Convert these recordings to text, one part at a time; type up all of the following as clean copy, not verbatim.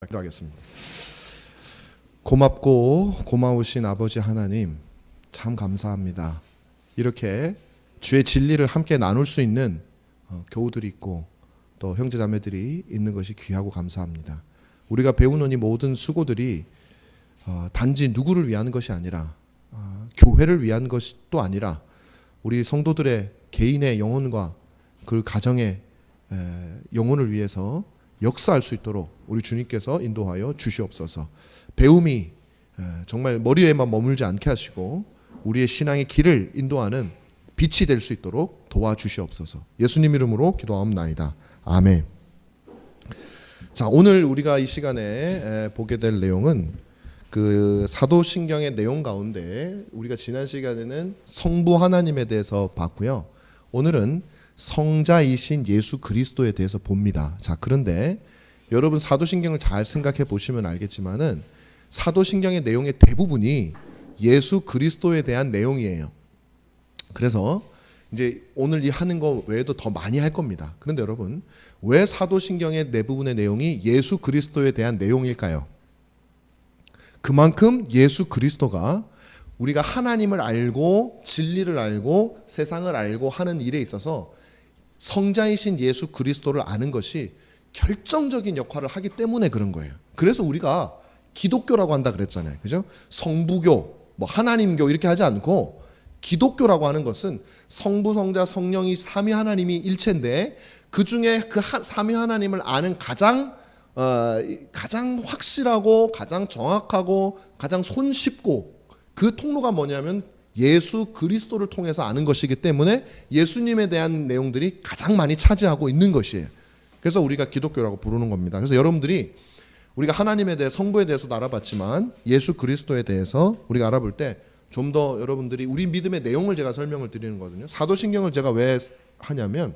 기도하겠습니다. 고맙고 고마우신 아버지 하나님, 참 감사합니다. 이렇게 주의 진리를 함께 나눌 수 있는 교우들이 있고 또 형제자매들이 있는 것이 귀하고 감사합니다. 우리가 배우는 이 모든 수고들이 단지 누구를 위한 것이 아니라 교회를 위한 것도 아니라 우리 성도들의 개인의 영혼과 그 가정의 영혼을 위해서 역사할 수 있도록 우리 주님께서 인도하여 주시옵소서. 배움이 정말 머리에만 머물지 않게 하시고 우리의 신앙의 길을 인도하는 빛이 될 수 있도록 도와주시옵소서. 예수님 이름으로 기도하옵나이다. 아멘. 자, 오늘 우리가 이 시간에 보게 될 내용은 그 사도신경의 내용 가운데 우리가 지난 시간에는 성부 하나님에 대해서 봤고요. 오늘은 성자이신 예수 그리스도에 대해서 봅니다. 자, 그런데 여러분 사도신경을 잘 생각해 보시면 알겠지만은 사도신경의 내용의 대부분이 예수 그리스도에 대한 내용이에요. 그래서 이제 오늘 이 하는 거 외에도 더 많이 할 겁니다. 그런데 여러분, 왜 사도신경의 대부분의 내용이 예수 그리스도에 대한 내용일까요? 그만큼 예수 그리스도가 우리가 하나님을 알고 진리를 알고 세상을 알고 하는 일에 있어서 성자이신 예수 그리스도를 아는 것이 결정적인 역할을 하기 때문에 그런 거예요. 그래서 우리가 기독교라고 한다 그랬잖아요. 그죠? 성부교, 하나님교 이렇게 하지 않고 기독교라고 하는 것은 성부, 성자, 성령이 삼위 하나님이 일체인데 그 중에 그 삼위 하나님을 아는 가장 확실하고 가장 정확하고 가장 손쉽고 그 통로가 뭐냐면 예수 그리스도를 통해서 아는 것이기 때문에 예수님에 대한 내용들이 가장 많이 차지하고 있는 것이에요. 그래서 우리가 기독교라고 부르는 겁니다. 그래서 여러분들이 우리가 하나님에 대해 성부에 대해서도 알아봤지만 예수 그리스도에 대해서 우리가 알아볼 때 좀 더 여러분들이 우리 믿음의 내용을 제가 설명을 드리는 거거든요. 사도신경을 제가 왜 하냐면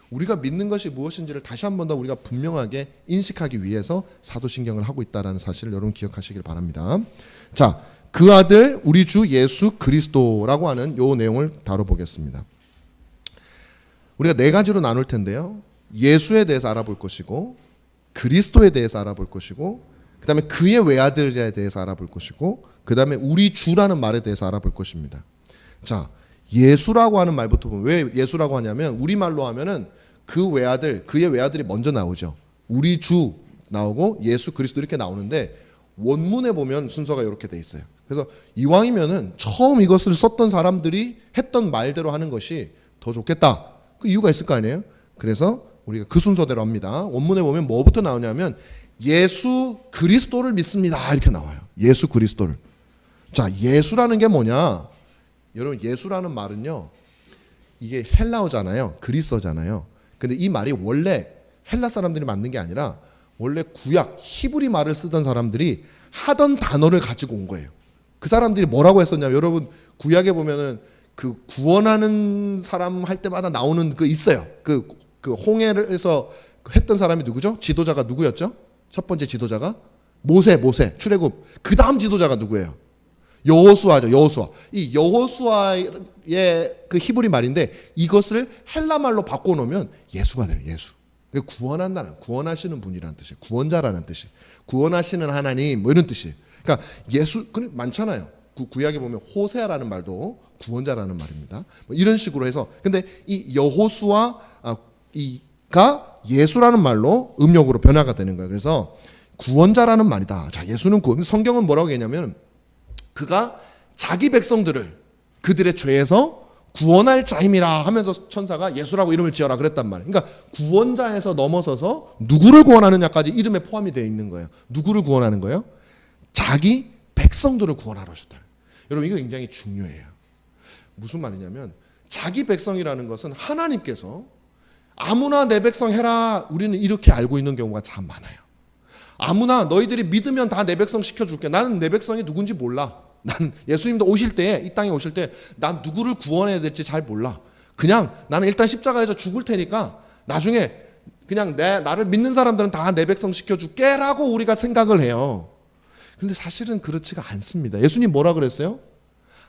우리가 믿는 것이 무엇인지를 다시 한 번 더 우리가 분명하게 인식하기 위해서 사도신경을 하고 있다는 사실을 여러분 기억하시길 바랍니다. 자, 그 아들 우리 주 예수 그리스도라고 하는 요 내용을 다뤄보겠습니다. 우리가 네 가지로 나눌 텐데요. 예수에 대해서 알아볼 것이고 그리스도에 대해서 알아볼 것이고 그 다음에 그의 외아들에 대해서 알아볼 것이고 그 다음에 우리 주라는 말에 대해서 알아볼 것입니다. 자, 예수라고 하는 말부터 보면 왜 예수라고 하냐면 우리말로 하면은 그 외아들, 그의 외아들이 먼저 나오죠. 우리 주 나오고 예수 그리스도 이렇게 나오는데 원문에 보면 순서가 이렇게 돼 있어요. 그래서 이왕이면은 처음 이것을 썼던 사람들이 했던 말대로 하는 것이 더 좋겠다. 그 이유가 있을 거 아니에요? 그래서 우리가 그 순서대로 합니다. 원문에 보면 뭐부터 나오냐면 예수 그리스도를 믿습니다. 이렇게 나와요. 예수 그리스도를. 자, 예수라는 게 뭐냐? 여러분, 예수라는 말은요, 이게 헬라어잖아요. 그리스어잖아요. 근데 이 말이 원래 헬라 사람들이 만든 게 아니라 원래 구약 히브리 말을 쓰던 사람들이 하던 단어를 가지고 온 거예요. 그 사람들이 뭐라고 했었냐면 여러분 구약에 보면은 그 구원하는 사람 할 때마다 나오는 그 있어요. 그 홍해에서 했던 사람이 누구죠? 지도자가 누구였죠? 첫 번째 지도자가 모세 출애굽. 그 다음 지도자가 누구예요? 여호수아죠. 여호수아. 이 여호수아의 그 히브리 말인데 이것을 헬라 말로 바꿔 놓으면 예수가 돼요. 예수. 구원한다는, 구원하시는 분이라는 뜻이에요. 구원자라는 뜻이. 구원하시는 하나님 뭐 이런 뜻이에요. 그러니까 예수 많잖아요. 구약에 보면 호세아라는 말도 구원자라는 말입니다. 뭐 이런 식으로 해서 근데 이 여호수아가 예수라는 말로 음력으로 변화가 되는 거예요. 그래서 구원자라는 말이다. 자, 예수는 성경은 뭐라고 했냐면 그가 자기 백성들을 그들의 죄에서 구원할 자임이라 하면서 천사가 예수라고 이름을 지어라 그랬단 말이에요. 그러니까 구원자에서 넘어서서 누구를 구원하느냐까지 이름에 포함이 되어 있는 거예요. 누구를 구원하는 거예요? 자기 백성들을 구원하러 오셨다. 여러분 이거 굉장히 중요해요. 무슨 말이냐면 자기 백성이라는 것은 하나님께서 아무나 내 백성 해라 우리는 이렇게 알고 있는 경우가 참 많아요. 아무나 너희들이 믿으면 다 내 백성 시켜줄게. 나는 내 백성이 누군지 몰라. 난 예수님도 오실 때 이 땅에 오실 때 난 누구를 구원해야 될지 잘 몰라. 그냥 나는 일단 십자가에서 죽을 테니까 나중에 그냥 나를 믿는 사람들은 다 내 백성 시켜줄게 라고 우리가 생각을 해요. 그런데 사실은 그렇지가 않습니다. 예수님 뭐라 그랬어요?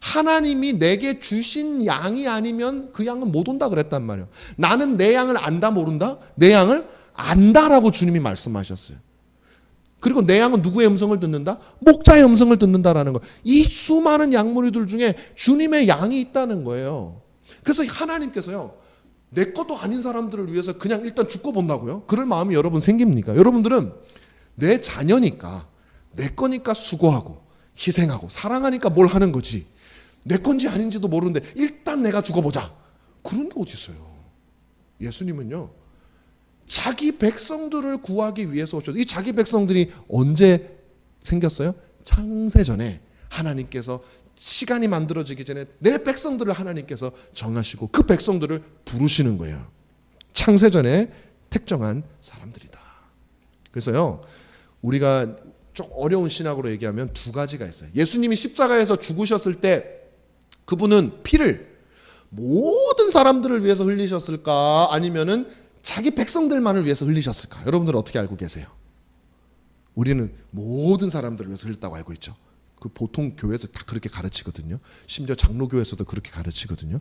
하나님이 내게 주신 양이 아니면 그 양은 못 온다 그랬단 말이에요. 나는 내 양을 안다 모른다? 내 양을 안다라고 주님이 말씀하셨어요. 그리고 내 양은 누구의 음성을 듣는다? 목자의 음성을 듣는다라는 거. 이 수많은 양무리들 중에 주님의 양이 있다는 거예요. 그래서 하나님께서요, 내 것도 아닌 사람들을 위해서 그냥 일단 죽고 본다고요? 그럴 마음이 여러분 생깁니까? 여러분들은 내 자녀니까, 내 거니까 수고하고 희생하고 사랑하니까 뭘 하는 거지, 내 건지 아닌지도 모르는데 일단 내가 죽어보자, 그런 게 어디 있어요. 예수님은요, 자기 백성들을 구하기 위해서 오셨어요. 이 자기 백성들이 언제 생겼어요? 창세전에 하나님께서 시간이 만들어지기 전에 내 백성들을 하나님께서 정하시고 그 백성들을 부르시는 거예요. 창세전에 택정한 사람들이다. 그래서요, 우리가 좀 어려운 신학으로 얘기하면 두 가지가 있어요. 예수님이 십자가에서 죽으셨을 때 그분은 피를 모든 사람들을 위해서 흘리셨을까, 아니면은 자기 백성들만을 위해서 흘리셨을까? 여러분들 어떻게 알고 계세요? 우리는 모든 사람들을 위해서 흘렸다고 알고 있죠. 그 보통 교회에서 다 그렇게 가르치거든요. 심지어 장로교회에서도 그렇게 가르치거든요.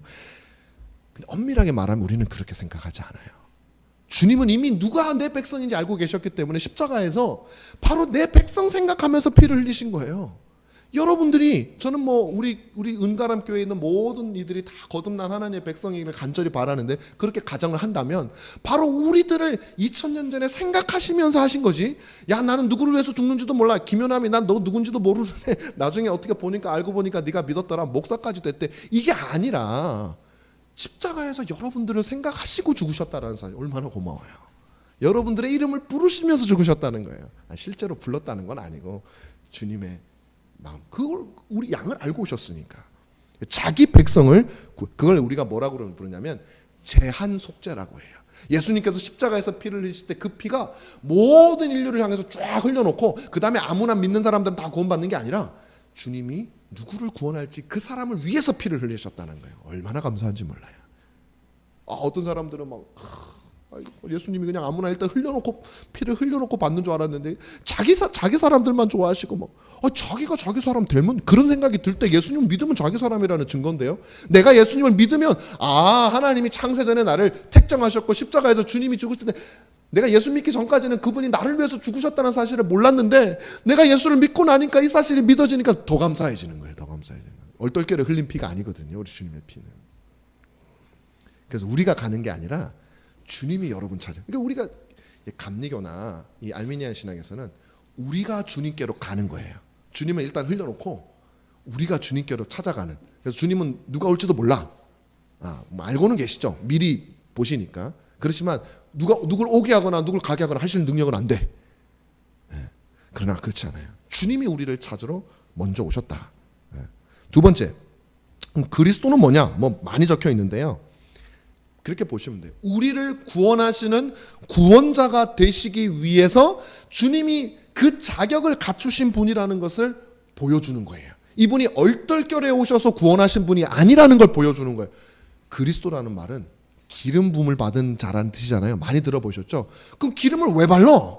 근데 엄밀하게 말하면 우리는 그렇게 생각하지 않아요. 주님은 이미 누가 내 백성인지 알고 계셨기 때문에 십자가에서 바로 내 백성 생각하면서 피를 흘리신 거예요. 여러분들이, 저는 우리 은가람 교회에 있는 모든 이들이 다 거듭난 하나님의 백성이기를 간절히 바라는데, 그렇게 가정을 한다면 바로 우리들을 2000년 전에 생각하시면서 하신 거지. 야, 나는 누구를 위해서 죽는지도 몰라. 김연남이 난 너 누군지도 모르는데 나중에 어떻게 보니까, 알고 보니까 네가 믿었더라, 목사까지 됐대. 이게 아니라 십자가에서 여러분들을 생각하시고 죽으셨다라는 사실, 얼마나 고마워요. 여러분들의 이름을 부르시면서 죽으셨다는 거예요. 실제로 불렀다는 건 아니고 주님의 마음, 그걸 우리 양을 알고 오셨으니까. 자기 백성을, 그걸 우리가 뭐라고 부르냐면 제한 속죄라고 해요. 예수님께서 십자가에서 피를 흘리실 때 그 피가 모든 인류를 향해서 쫙 흘려놓고 그 다음에 아무나 믿는 사람들은 다 구원받는 게 아니라 주님이 누구를 구원할지 그 사람을 위해서 피를 흘리셨다는 거예요. 얼마나 감사한지 몰라요. 어떤 사람들은 예수님이 그냥 아무나 일단 흘려놓고, 피를 흘려놓고 받는 줄 알았는데 자기 사람들만 좋아하시고 자기가 자기 사람 되면, 그런 생각이 들 때 예수님 믿으면 자기 사람이라는 증거인데요. 내가 예수님을 믿으면 하나님이 창세전에 나를 택정하셨고 십자가에서 주님이 죽으실 때 내가 예수 믿기 전까지는 그분이 나를 위해서 죽으셨다는 사실을 몰랐는데 내가 예수를 믿고 나니까 이 사실이 믿어지니까 더 감사해지는 거예요. 더 감사해지는 거예요. 얼떨결에 흘린 피가 아니거든요, 우리 주님의 피는. 그래서 우리가 가는 게 아니라 주님이 여러분 찾아. 그러니까 우리가 감리교나 이 알미니안 신학에서는 우리가 주님께로 가는 거예요. 주님은 일단 흘려놓고 우리가 주님께로 찾아가는. 그래서 주님은 누가 올지도 몰라. 알고는 계시죠. 미리 보시니까. 그렇지만 누굴 오게 하거나 누굴 가게 하거나 하시는 능력은 안 돼. 그러나 그렇지 않아요. 주님이 우리를 찾으러 먼저 오셨다. 두 번째, 그리스도는 뭐냐? 많이 적혀 있는데요. 그렇게 보시면 돼요. 우리를 구원하시는 구원자가 되시기 위해서 주님이 그 자격을 갖추신 분이라는 것을 보여주는 거예요. 이분이 얼떨결에 오셔서 구원하신 분이 아니라는 걸 보여주는 거예요. 그리스도라는 말은 기름 부음을 받은 자라는 뜻이잖아요. 많이 들어보셨죠? 그럼 기름을 왜 발라?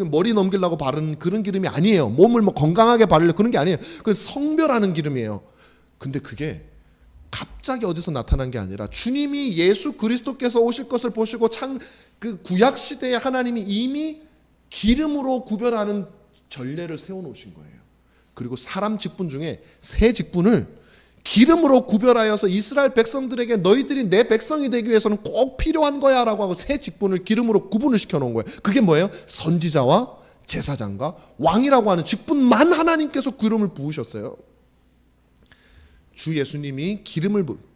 머리 넘기려고 바르는 그런 기름이 아니에요. 몸을 건강하게 바르려고 그런 게 아니에요. 그 성별하는 기름이에요. 근데 그게 갑자기 어디서 나타난 게 아니라 주님이 예수 그리스도께서 오실 것을 보시고 그 구약 시대에 하나님이 이미 기름으로 구별하는 전례를 세워놓으신 거예요. 그리고 사람 직분 중에 세 직분을 기름으로 구별하여서 이스라엘 백성들에게 너희들이 내 백성이 되기 위해서는 꼭 필요한 거야 라고 하고 세 직분을 기름으로 구분을 시켜놓은 거예요. 그게 뭐예요? 선지자와 제사장과 왕이라고 하는 직분만 하나님께서 기름을 부으셨어요. 주 예수님이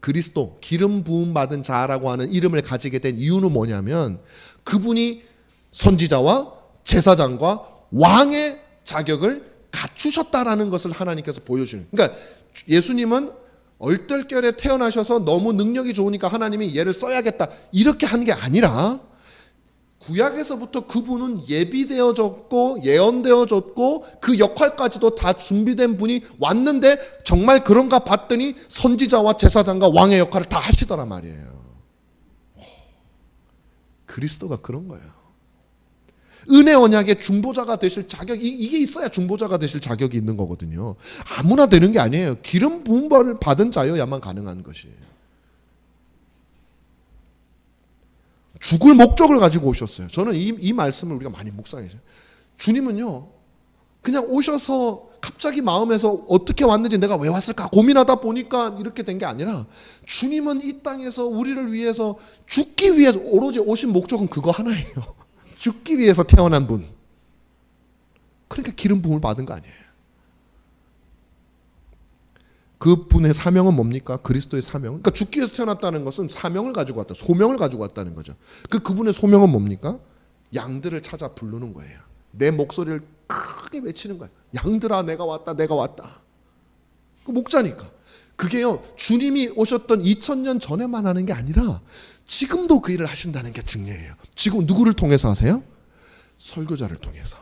그리스도, 기름 부음 받은 자라고 하는 이름을 가지게 된 이유는 뭐냐면 그분이 선지자와 제사장과 왕의 자격을 갖추셨다라는 것을 하나님께서 보여주는. 그러니까 예수님은 얼떨결에 태어나셔서 너무 능력이 좋으니까 하나님이 얘를 써야겠다 이렇게 한 게 아니라 구약에서부터 그분은 예비되어졌고 예언되어졌고 그 역할까지도 다 준비된 분이 왔는데 정말 그런가 봤더니 선지자와 제사장과 왕의 역할을 다 하시더란 말이에요. 그리스도가 그런 거예요. 은혜 언약의 중보자가 되실 자격이 이게 있어야 중보자가 되실 자격이 있는 거거든요. 아무나 되는 게 아니에요. 기름 부음을 받은 자여야만 가능한 것이에요. 죽을 목적을 가지고 오셨어요. 저는 이 말씀을 우리가 많이 묵상해요. 주님은요, 그냥 오셔서 갑자기 마음에서 어떻게 왔는지 내가 왜 왔을까 고민하다 보니까 이렇게 된 게 아니라 주님은 이 땅에서 우리를 위해서 죽기 위해서 오로지 오신 목적은 그거 하나예요. 죽기 위해서 태어난 분. 그러니까 기름 부음을 받은 거 아니에요. 그분의 사명은 뭡니까? 그리스도의 사명. 그러니까 죽기 위해서 태어났다는 것은 사명을 가지고 왔다. 소명을 가지고 왔다는 거죠. 그분의 소명은 뭡니까? 양들을 찾아 부르는 거예요. 내 목소리를 크게 외치는 거예요. 양들아, 내가 왔다, 내가 왔다. 그 목자니까. 그게요, 주님이 오셨던 2000년 전에만 하는 게 아니라 지금도 그 일을 하신다는 게 중요해요. 지금 누구를 통해서 하세요? 설교자를 통해서.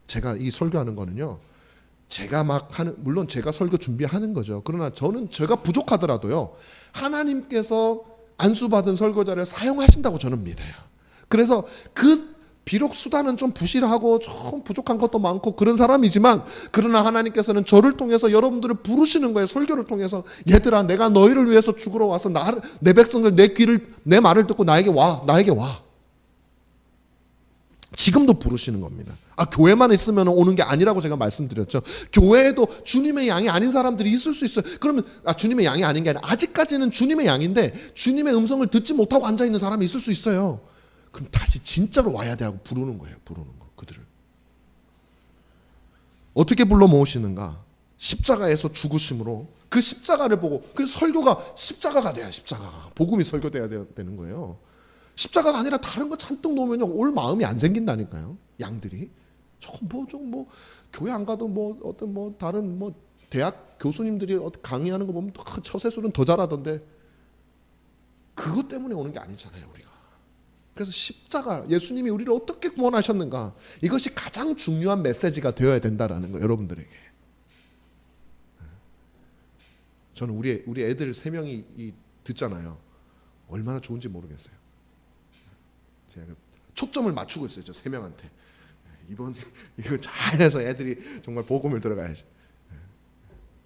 제가 이 설교하는 거는요, 제가 막 하는, 물론 제가 설교 준비하는 거죠. 그러나 저는 제가 부족하더라도요, 하나님께서 안수받은 설교자를 사용하신다고 저는 믿어요. 그래서 비록 수단은 좀 부실하고 좀 부족한 것도 많고 그런 사람이지만, 그러나 하나님께서는 저를 통해서 여러분들을 부르시는 거예요. 설교를 통해서. 얘들아, 내가 너희를 위해서 죽으러 와서 내 백성들 내 말을 듣고 나에게 와. 지금도 부르시는 겁니다. 교회만 있으면 오는 게 아니라고 제가 말씀드렸죠. 교회에도 주님의 양이 아닌 사람들이 있을 수 있어요. 그러면 주님의 양이 아닌 게 아니라 아직까지는 주님의 양인데 주님의 음성을 듣지 못하고 앉아있는 사람이 있을 수 있어요. 그럼 다시 진짜로 와야 되라고 부르는 거예요. 부르는 거, 그들을. 어떻게 불러 모으시는가? 십자가에서 죽으심으로 그 십자가를 보고, 그 설교가 십자가가 돼야, 십자가가. 복음이 설교돼야 되는 거예요. 십자가가 아니라 다른 거 잔뜩 놓으면요, 올 마음이 안 생긴다니까요. 양들이. 교회 안 가도 다른 대학 교수님들이 강의하는 거 보면 처세술은 더 잘하던데, 그것 때문에 오는 게 아니잖아요, 우리가. 그래서 십자가, 예수님이 우리를 어떻게 구원하셨는가, 이것이 가장 중요한 메시지가 되어야 된다라는 거, 여러분들에게. 저는 우리 애들 3명이 듣잖아요. 얼마나 좋은지 모르겠어요. 제가 초점을 맞추고 있어요, 저 3명한테. 이거 잘해서 애들이 정말 복음을 들어가야지.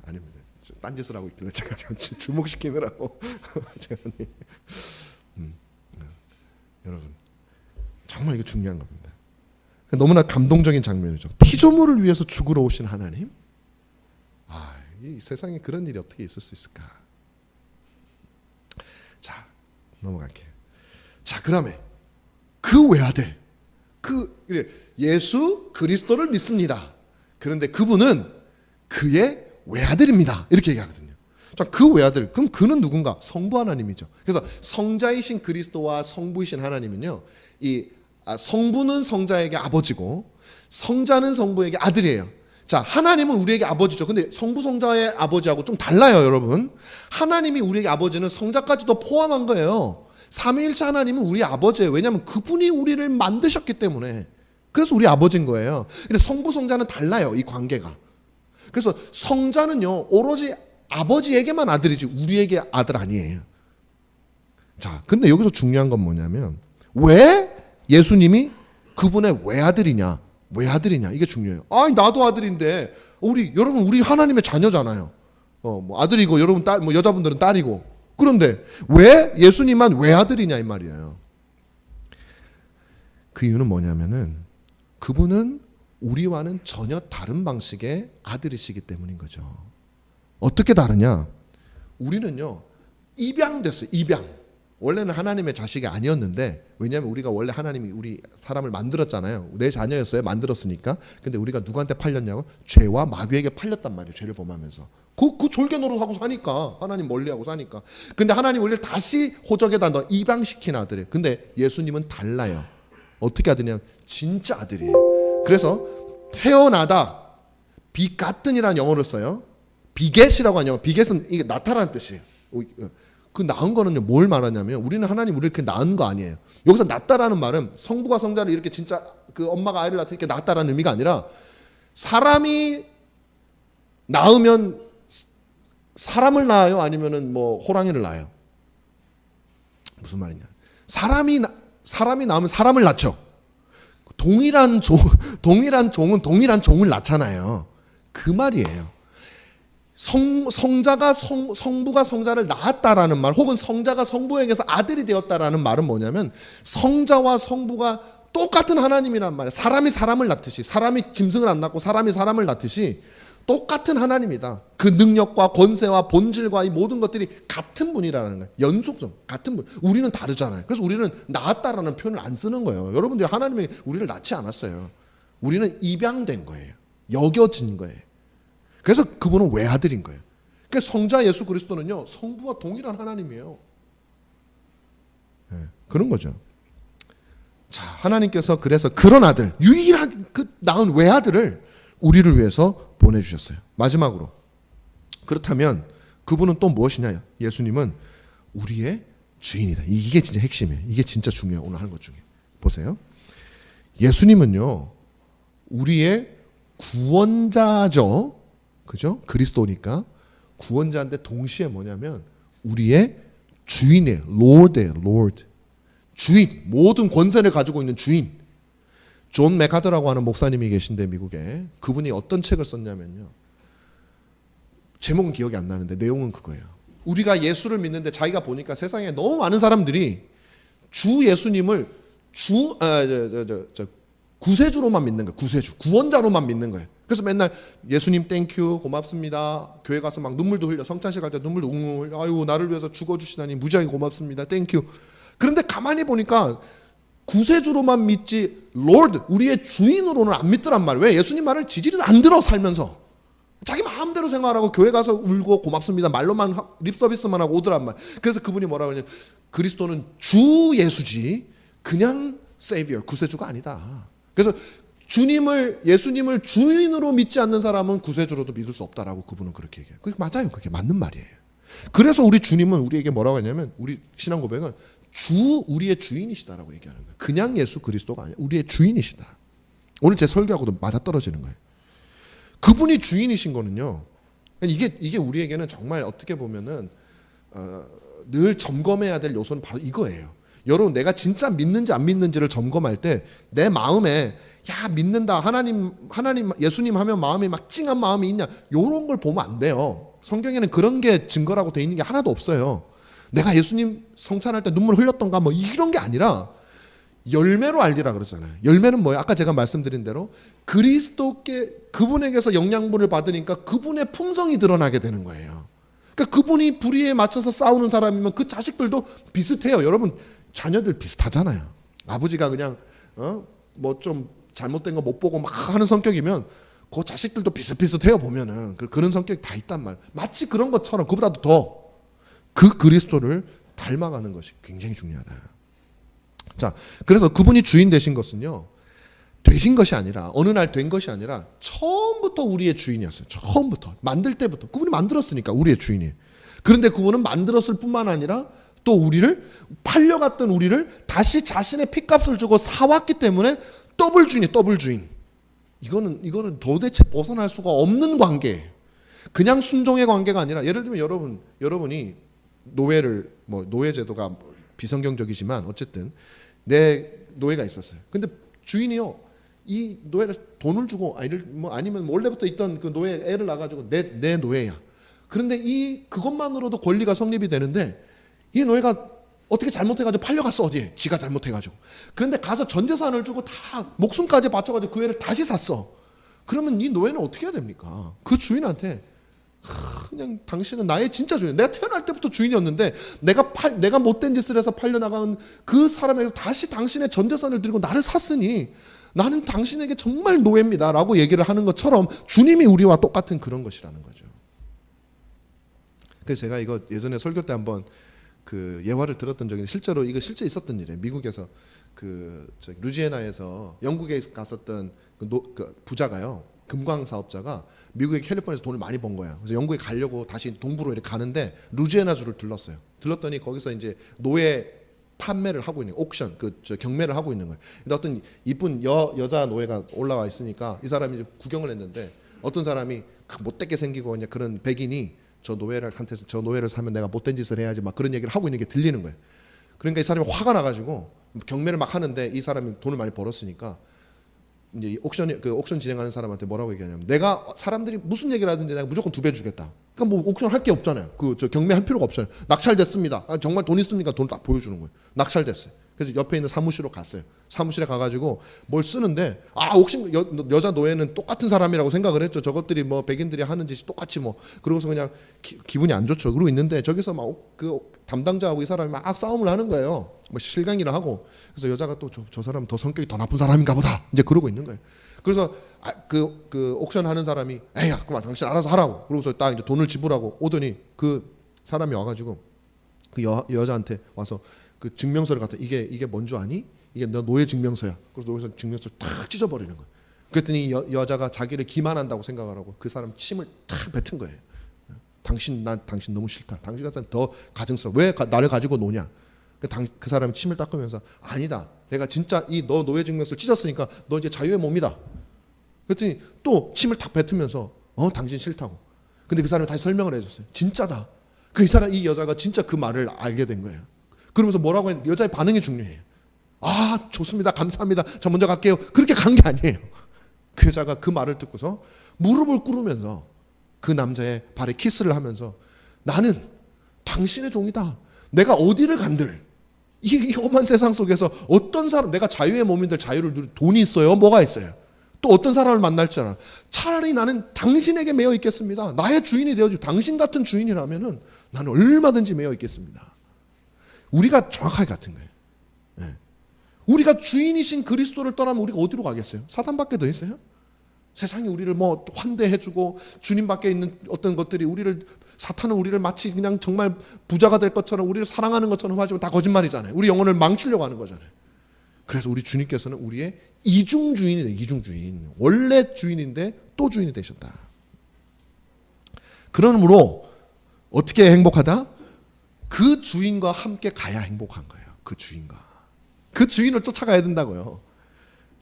아닙니다. 딴짓을 하고 있길래 제가 주목시키느라고. 여러분, 정말 이게 중요한 겁니다. 너무나 감동적인 장면이죠. 피조물을 위해서 죽으러 오신 하나님. 이 세상에 그런 일이 어떻게 있을 수 있을까? 자, 넘어갈게요. 자, 그다음에 그 외아들, 예수 그리스도를 믿습니다. 그런데 그분은 그의 외아들입니다. 이렇게 얘기하거든요. 자, 그 외아들, 그럼 그는 누군가? 성부 하나님이죠. 그래서 성자이신 그리스도와 성부이신 하나님은요, 성부는 성자에게 아버지고 성자는 성부에게 아들이에요. 자, 하나님은 우리에게 아버지죠. 근데 성부 성자의 아버지하고 좀 달라요, 여러분. 하나님이 우리에게 아버지는 성자까지도 포함한 거예요. 삼위일체 하나님은 우리 아버지예요. 왜냐하면 그분이 우리를 만드셨기 때문에. 그래서 우리 아버지인 거예요. 근데 성부 성자는 달라요, 이 관계가. 그래서 성자는요, 오로지 아버지에게만 아들이지 우리에게 아들 아니에요. 자, 근데 여기서 중요한 건 뭐냐면, 왜 예수님이 그분의 외아들이냐, 이게 중요해요. 나도 아들인데, 여러분, 우리 하나님의 자녀잖아요. 아들이고, 여러분 여자분들은 딸이고. 그런데 왜 예수님만 외아들이냐, 이 말이에요. 그 이유는 뭐냐면은, 그분은 우리와는 전혀 다른 방식의 아들이시기 때문인 거죠. 어떻게 다르냐? 우리는요, 입양됐어요. 입양. 원래는 하나님의 자식이 아니었는데, 왜냐하면 우리가 원래 하나님이 우리 사람을 만들었잖아요. 내 자녀였어요. 만들었으니까. 근데 우리가 누구한테 팔렸냐고? 죄와 마귀에게 팔렸단 말이에요. 죄를 범하면서. 그 졸개 노릇하고 사니까. 하나님 멀리하고 사니까. 근데 하나님 우리를 다시 호적에다 넣어 입양시킨 아들이에요. 근데 예수님은 달라요. 어떻게 아들이냐면 진짜 아들이에요. 그래서 태어나다, 비가튼이라는 영어를 써요. 비겟이라고 하는 영어. 비겟은 이게 낳다라는 뜻이에요. 그 낳은 거는요, 뭘 말하냐면, 우리는 하나님 우리를 이렇게 낳은 거 아니에요. 여기서 낳다라는 말은 성부가 성자를 이렇게 진짜 그 엄마가 아이를 낳듯 이렇게 낳다라는 의미가 아니라, 사람이 낳으면 사람을 낳아요? 아니면은 호랑이를 낳아요? 무슨 말이냐? 사람이 낳으면 사람을 낳죠. 동일한 종은 동일한 종을 낳잖아요. 그 말이에요. 성자가 성부가 성자를 낳았다라는 말, 혹은 성자가 성부에게서 아들이 되었다라는 말은 뭐냐면, 성자와 성부가 똑같은 하나님이란 말이에요. 사람이 사람을 낳듯이, 사람이 짐승을 안 낳고 사람이 사람을 낳듯이 똑같은 하나님이다. 그 능력과 권세와 본질과 이 모든 것들이 같은 분이라는 거예요. 연속성, 같은 분. 우리는 다르잖아요. 그래서 우리는 낳았다라는 표현을 안 쓰는 거예요. 여러분들이 하나님이 우리를 낳지 않았어요. 우리는 입양된 거예요. 여겨진 거예요. 그래서 그분은 외아들인 거예요. 그러니까 성자 예수 그리스도는요, 성부와 동일한 하나님이에요. 네, 그런 거죠. 자, 하나님께서 그래서 그런 아들, 유일한 그 낳은 외아들을 우리를 위해서 보내주셨어요. 마지막으로, 그렇다면 그분은 또 무엇이냐? 예수님은 우리의 주인이다. 이게 진짜 핵심이에요. 이게 진짜 중요해요. 오늘 하는 것 중에. 보세요. 예수님은요, 우리의 구원자죠. 그죠? 그리스도니까 구원자인데 동시에 뭐냐면 우리의 주인이에요. Lord예요. Lord. 주인. 모든 권세를 가지고 있는 주인. 존 맥하더라고 하는 목사님이 계신데 미국에, 그분이 어떤 책을 썼냐면요, 제목은 기억이 안 나는데 내용은 그거예요. 우리가 예수를 믿는데 자기가 보니까 세상에 너무 많은 사람들이 주 예수님을 구세주로만 믿는 거예요. 구세주, 구원자로만 믿는 거예요. 그래서 맨날 예수님 땡큐 고맙습니다. 교회 가서 막 눈물도 흘려. 성찬식 할 때 눈물도 웅웅 흘려. 아유 나를 위해서 죽어주시다니 무지하게 고맙습니다. 땡큐. 그런데 가만히 보니까 구세주로만 믿지 Lord, 우리의 주인으로는 안 믿더란 말이에요. 왜? 예수님 말을 지지리도 안 들어 살면서. 자기 마음대로 생각하고 교회 가서 울고 고맙습니다. 말로만 립서비스만 하고 오더란 말. 그래서 그분이 뭐라고 하냐면 그리스도는 주 예수지 그냥 Savior, 구세주가 아니다. 그래서 예수님을 주인으로 믿지 않는 사람은 구세주로도 믿을 수 없다라고 그분은 그렇게 얘기해요. 그게 맞아요. 그게 맞는 말이에요. 그래서 우리 주님은 우리에게 뭐라고 하냐면 우리 신앙 고백은 우리의 주인이시다라고 얘기하는 거예요. 그냥 예수 그리스도가 아니라 우리의 주인이시다. 오늘 제 설교하고도 맞아떨어지는 거예요. 그분이 주인이신 거는요. 이게 우리에게는 정말 어떻게 보면은 늘 점검해야 될 요소는 바로 이거예요. 여러분, 내가 진짜 믿는지 안 믿는지를 점검할 때 내 마음에 야 믿는다 하나님 예수님 하면 마음이 막 찡한 마음이 있냐 이런 걸 보면 안 돼요. 성경에는 그런 게 증거라고 돼 있는 게 하나도 없어요. 내가 예수님 성찬할 때 눈물 흘렸던가 뭐 이런 게 아니라 열매로 알리라 그러잖아요. 열매는 뭐예요? 아까 제가 말씀드린 대로 그리스도께 그분에게서 영양분을 받으니까 그분의 품성이 드러나게 되는 거예요. 그러니까 그분이 불의에 맞춰서 싸우는 사람이면 그 자식들도 비슷해요. 여러분 자녀들 비슷하잖아요. 아버지가 그냥 뭐 좀 잘못된 거 못 보고 막 하는 성격이면 그 자식들도 비슷비슷해요. 보면은 그런 성격이 다 있단 말이에요. 마치 그런 것처럼 그보다도 더 그 그리스도를 닮아가는 것이 굉장히 중요하다. 자, 그래서 그분이 주인 되신 것은요, 되신 것이 아니라 어느 날 된 것이 아니라 처음부터 우리의 주인이었어요. 처음부터 만들 때부터 그분이 만들었으니까 우리의 주인이. 그런데 그분은 만들었을 뿐만 아니라 또 우리를 팔려갔던 우리를 다시 자신의 핏값을 주고 사왔기 때문에 더블 주인이 더블 주인. 이거는 도대체 벗어날 수가 없는 관계예요. 그냥 순종의 관계가 아니라 예를 들면 여러분이 노예를 노예 제도가 비성경적이지만 어쨌든 내 노예가 있었어요. 근데 주인이요 이 노예를 돈을 주고 아니면 원래부터 있던 그 노예 애를 낳아가지고 내 노예야. 그런데 그것만으로도 권리가 성립이 되는데 이 노예가 어떻게 잘못해가지고 팔려갔어 어디에? 지가 잘못해가지고. 그런데 가서 전 재산을 주고 다 목숨까지 바쳐가지고 그 애를 다시 샀어. 그러면 이 노예는 어떻게 해야 됩니까? 그 주인한테 그냥 당신은 나의 진짜 주인. 내가 태어날 때부터 주인이었는데 내가 못된 짓을 해서 팔려나간 그 사람에게 다시 당신의 전 재산을 들고 나를 샀으니 나는 당신에게 정말 노예입니다 라고 얘기를 하는 것처럼 주님이 우리와 똑같은 그런 것이라는 거죠. 그래서 제가 이거 예전에 설교 때 한번 그 예화를 들었던 적이 있는데 실제로 이거 실제 있었던 일이에요. 미국에서 루지애나에서 영국에 갔었던 그 부자가요. 금광 사업자가 미국의 캘리포니아에서 돈을 많이 번 거야. 그래서 영국에 가려고 다시 동부로 이렇게 가는데 루지애나주를 들렀어요. 들렀더니 거기서 이제 노예 판매를 하고 있는 옥션 경매를 하고 있는 거예요. 근데 어떤 이쁜 여자 노예가 올라와 있으니까 이 사람이 이제 구경을 했는데 어떤 사람이 못되게 생기고 그냥 그런 백인이 저 노예를 사면 내가 못된 짓을 해야지 막 그런 얘기를 하고 있는 게 들리는 거예요. 그러니까 이 사람이 화가 나가지고 경매를 막 하는데 이 사람이 돈을 많이 벌었으니까 이제 옥션 진행하는 사람한테 뭐라고 얘기하냐면 내가 사람들이 무슨 얘기를 하든지 내가 무조건 2배 주겠다. 그러니까 뭐 옥션 할 게 없잖아요. 경매할 필요가 없잖아요. 낙찰됐습니다. 정말 돈 있습니까? 돈 딱 보여주는 거예요. 낙찰됐어요. 그래서 옆에 있는 사무실로 갔어요. 사무실에 가가지고 뭘 쓰는데 혹시 여자 노예는 똑같은 사람이라고 생각을 했죠. 저것들이 뭐 백인들이 하는 짓이 똑같이 뭐 그러고서 그냥 기분이 안 좋죠. 그러고 있는데 저기서 막 그 담당자하고 이 사람이 막 싸움을 하는 거예요. 뭐 실강이라 하고. 그래서 여자가 또 저 사람 더 성격이 더 나쁜 사람인가 보다 이제 그러고 있는 거예요. 그래서 그 옥션 하는 사람이 에이야 그만 당신 알아서 하라고. 그러고서 딱 이제 돈을 지불하고 오더니 그 사람이 와가지고 그 여자한테 와서 그 증명서를 갖다 이게 뭔 줄 아니? 이게 너 노예 증명서야. 그래서 여기서 증명서를 탁 찢어버리는 거예요. 그랬더니 여자가 자기를 기만한다고 생각을 하고 그 사람 침을 탁 뱉은 거예요. 당신 너무 싫다. 당신 같은 사람 더 가증스러워. 왜 나를 가지고 노냐? 그 사람이 침을 닦으면서 아니다. 내가 진짜 너 노예 증명서를 찢었으니까 너 이제 자유의 몸이다. 그랬더니 또 침을 탁 뱉으면서 당신 싫다고. 근데 그 사람이 다시 설명을 해줬어요. 진짜다. 이 여자가 진짜 그 말을 알게 된 거예요. 그러면서 뭐라고 했는데 여자의 반응이 중요해요. 좋습니다. 감사합니다. 저 먼저 갈게요. 그렇게 간 게 아니에요. 그 여자가 그 말을 듣고서 무릎을 꿇으면서 그 남자의 발에 키스를 하면서 나는 당신의 종이다. 내가 어디를 간들 이 험한 세상 속에서 어떤 사람 내가 자유의 몸인들 자유를 누릴 돈이 있어요? 뭐가 있어요? 또 어떤 사람을 만날지 알아. 차라리 나는 당신에게 매여 있겠습니다. 나의 주인이 되어주고 당신 같은 주인이라면은 나는 얼마든지 매여 있겠습니다. 우리가 정확하게 같은 거예요. 네. 우리가 주인이신 그리스도를 떠나면 우리가 어디로 가겠어요? 사단밖에 더 있어요? 세상이 우리를 뭐 환대해주고 주님 밖에 있는 어떤 것들이 사탄은 우리를 마치 그냥 정말 부자가 될 것처럼 우리를 사랑하는 것처럼 하지만 다 거짓말이잖아요. 우리 영혼을 망치려고 하는 거잖아요. 그래서 우리 주님께서는 우리의 이중 주인이에요. 이중 주인. 원래 주인인데 또 주인이 되셨다. 그러므로 어떻게 행복하다? 그 주인과 함께 가야 행복한 거예요. 그 주인과. 그 주인을 쫓아가야 된다고요.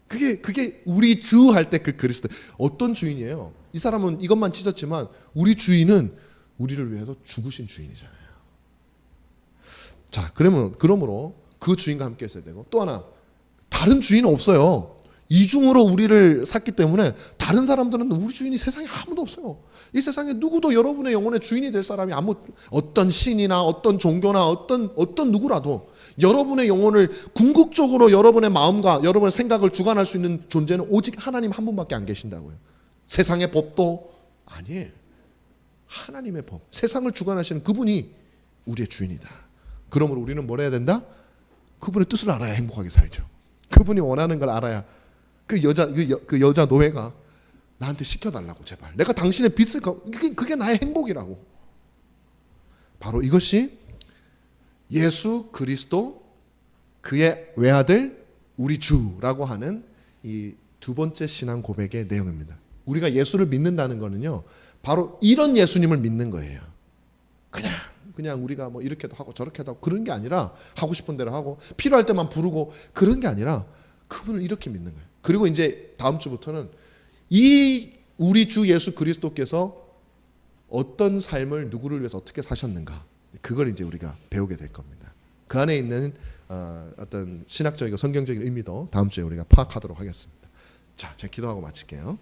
그게 우리 주 할 때 그 그리스도. 어떤 주인이에요? 이 사람은 이것만 찢었지만 우리 주인은 우리를 위해서 죽으신 주인이잖아요. 자, 그러므로 그 주인과 함께 있어야 되고 또 하나 다른 주인은 없어요. 이중으로 우리를 샀기 때문에 다른 사람들은 우리 주인이 세상에 아무도 없어요. 이 세상에 누구도 여러분의 영혼의 주인이 될 사람이 어떤 신이나 어떤 종교나 어떤 누구라도 여러분의 영혼을 궁극적으로 여러분의 마음과 여러분의 생각을 주관할 수 있는 존재는 오직 하나님 한 분밖에 안 계신다고요. 세상의 법도 아니에요. 하나님의 법, 세상을 주관하시는 그분이 우리의 주인이다. 그러므로 우리는 뭘 해야 된다? 그분의 뜻을 알아야 행복하게 살죠. 그분이 원하는 걸 알아야 그 여자 노예가 나한테 시켜달라고 제발. 내가 당신의 빚을 그게 나의 행복이라고. 바로 이것이 예수 그리스도 그의 외아들 우리 주라고 하는 이 두 번째 신앙 고백의 내용입니다. 우리가 예수를 믿는다는 거는요. 바로 이런 예수님을 믿는 거예요. 그냥 우리가 뭐 이렇게도 하고 저렇게도 하고 그런 게 아니라 하고 싶은 대로 하고 필요할 때만 부르고 그런 게 아니라 그분을 이렇게 믿는 거예요. 그리고 이제 다음 주부터는 이 우리 주 예수 그리스도께서 어떤 삶을 누구를 위해서 어떻게 사셨는가 그걸 이제 우리가 배우게 될 겁니다. 그 안에 있는 어떤 신학적이고 성경적인 의미도 다음 주에 우리가 파악하도록 하겠습니다. 자, 제가 기도하고 마칠게요.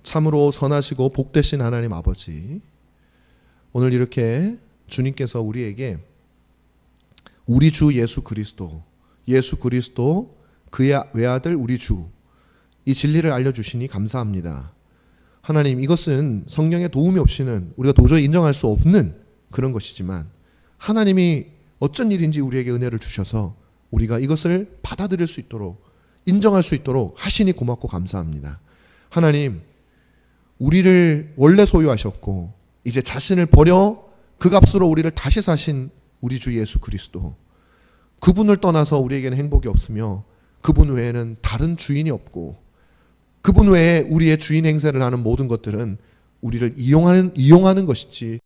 참으로 선하시고 복되신 하나님 아버지, 오늘 이렇게 주님께서 우리에게 우리 주 예수 그리스도 그의 외아들 우리 주 이 진리를 알려주시니 감사합니다. 하나님, 이것은 성령의 도움이 없이는 우리가 도저히 인정할 수 없는 그런 것이지만 하나님이 어쩐 일인지 우리에게 은혜를 주셔서 우리가 이것을 받아들일 수 있도록 인정할 수 있도록 하시니 고맙고 감사합니다. 하나님, 우리를 원래 소유하셨고 이제 자신을 버려 그 값으로 우리를 다시 사신 우리 주 예수 그리스도, 그분을 떠나서 우리에게는 행복이 없으며 그분 외에는 다른 주인이 없고 그분 외에 우리의 주인 행세를 하는 모든 것들은 우리를 이용하는 것이지